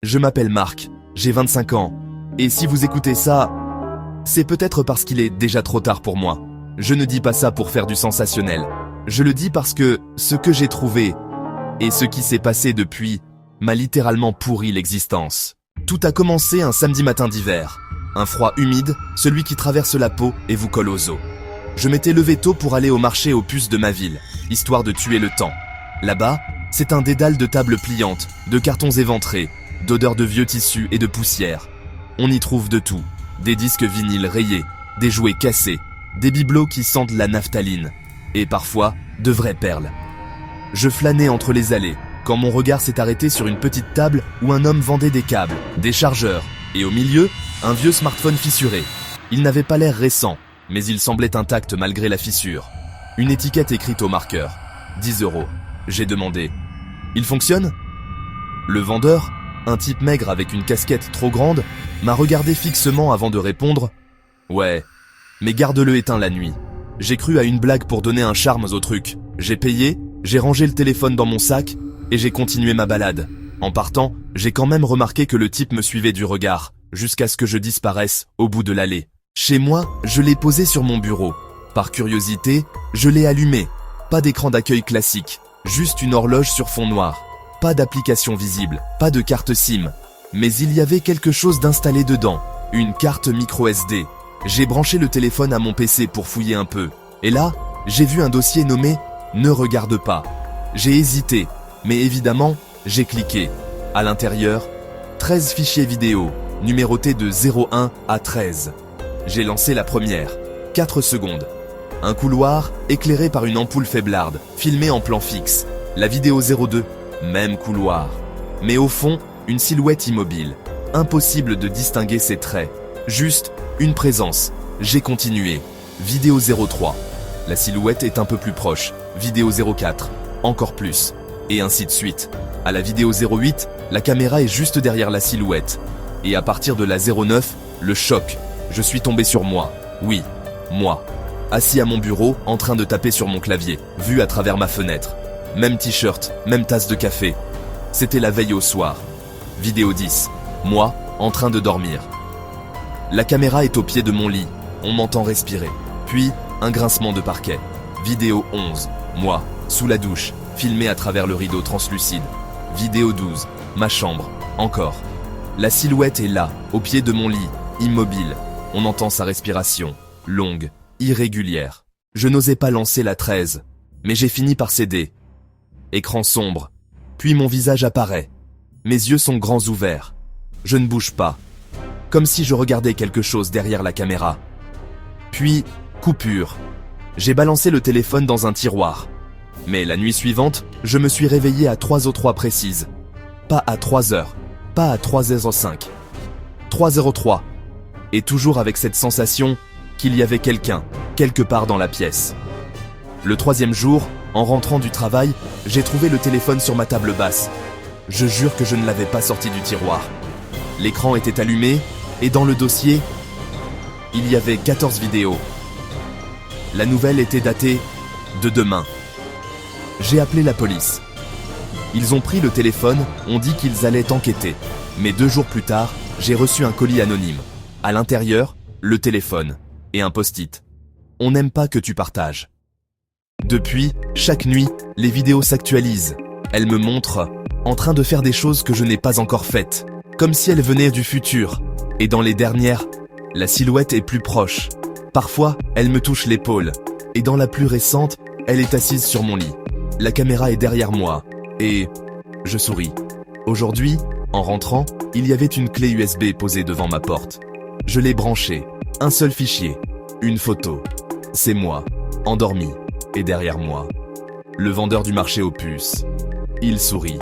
Je m'appelle Marc, j'ai 25 ans. Et si vous écoutez ça, c'est peut-être parce qu'il est déjà trop tard pour moi. Je ne dis pas ça pour faire du sensationnel. Je le dis parce que ce que j'ai trouvé et ce qui s'est passé depuis m'a littéralement pourri l'existence. Tout a commencé un samedi matin d'hiver. Un froid humide, celui qui traverse la peau et vous colle aux os. Je m'étais levé tôt pour aller au marché aux puces de ma ville, histoire de tuer le temps. Là-bas, c'est un dédale de tables pliantes, de cartons éventrés, d'odeurs de vieux tissus et de poussière. On y trouve de tout. Des disques vinyles rayés, des jouets cassés, des bibelots qui sentent la naphtaline, et parfois, de vraies perles. Je flânais entre les allées, quand mon regard s'est arrêté sur une petite table où un homme vendait des câbles, des chargeurs, et au milieu, un vieux smartphone fissuré. Il n'avait pas l'air récent, mais il semblait intact malgré la fissure. Une étiquette écrite au marqueur. 10 €. J'ai demandé. Il fonctionne ? Le vendeur, un type maigre avec une casquette trop grande, m'a regardé fixement avant de répondre. Ouais, mais garde-le éteint la nuit. J'ai cru à une blague pour donner un charme au truc. J'ai payé, j'ai rangé le téléphone dans mon sac, et j'ai continué ma balade. En partant, j'ai quand même remarqué que le type me suivait du regard, jusqu'à ce que je disparaisse au bout de l'allée. Chez moi, je l'ai posé sur mon bureau. Par curiosité, je l'ai allumé. Pas d'écran d'accueil classique, juste une horloge sur fond noir. Pas d'application visible, pas de carte SIM. Mais il y avait quelque chose d'installé dedans, une carte micro SD. J'ai branché le téléphone à mon PC pour fouiller un peu. Et là, j'ai vu un dossier nommé « Ne regarde pas ». J'ai hésité, mais évidemment, j'ai cliqué. À l'intérieur, 13 fichiers vidéo, numérotés de 01 à 13. J'ai lancé la première. 4 secondes. Un couloir éclairé par une ampoule faiblarde, filmé en plan fixe. La vidéo 02, même couloir. Mais au fond, une silhouette immobile. Impossible de distinguer ses traits. Juste une présence. J'ai continué. Vidéo 03. La silhouette est un peu plus proche. Vidéo 04. Encore plus. Et ainsi de suite. À la vidéo 08, la caméra est juste derrière la silhouette. Et à partir de la 09, le choc. Je suis tombé sur moi. Oui, moi. Assis à mon bureau, en train de taper sur mon clavier, vu à travers ma fenêtre. Même t-shirt, même tasse de café. C'était la veille au soir. Vidéo 10. Moi, en train de dormir. La caméra est au pied de mon lit. On m'entend respirer. Puis, un grincement de parquet. Vidéo 11. Moi, sous la douche, filmé à travers le rideau translucide. Vidéo 12. Ma chambre. Encore. La silhouette est là, au pied de mon lit, immobile. On entend sa respiration, longue, irrégulière. Je n'osais pas lancer la 13, mais j'ai fini par céder. Écran sombre, puis mon visage apparaît. Mes yeux sont grands ouverts. Je ne bouge pas, comme si je regardais quelque chose derrière la caméra. Puis, coupure. J'ai balancé le téléphone dans un tiroir. Mais la nuit suivante, je me suis réveillé à 3h03 précise. Pas à 3h, pas à 3h05. 3h03. Et toujours avec cette sensation qu'il y avait quelqu'un, quelque part dans la pièce. Le 3e jour, en rentrant du travail, j'ai trouvé le téléphone sur ma table basse. Je jure que je ne l'avais pas sorti du tiroir. L'écran était allumé, et dans le dossier, il y avait 14 vidéos. La nouvelle était datée de demain. J'ai appelé la police. Ils ont pris le téléphone, ont dit qu'ils allaient enquêter. Mais 2 jours plus tard, j'ai reçu un colis anonyme. À l'intérieur, le téléphone et un post-it. On n'aime pas que tu partages. Depuis, chaque nuit, les vidéos s'actualisent. Elles me montrent en train de faire des choses que je n'ai pas encore faites, comme si elles venaient du futur. Et dans les dernières, la silhouette est plus proche. Parfois, elle me touche l'épaule. Et dans la plus récente, elle est assise sur mon lit. La caméra est derrière moi. Et je souris. Aujourd'hui, en rentrant, il y avait une clé USB posée devant ma porte. Je l'ai branchée. Un seul fichier. Une photo. C'est moi, endormi. Et derrière moi, le vendeur du marché aux puces. Il sourit.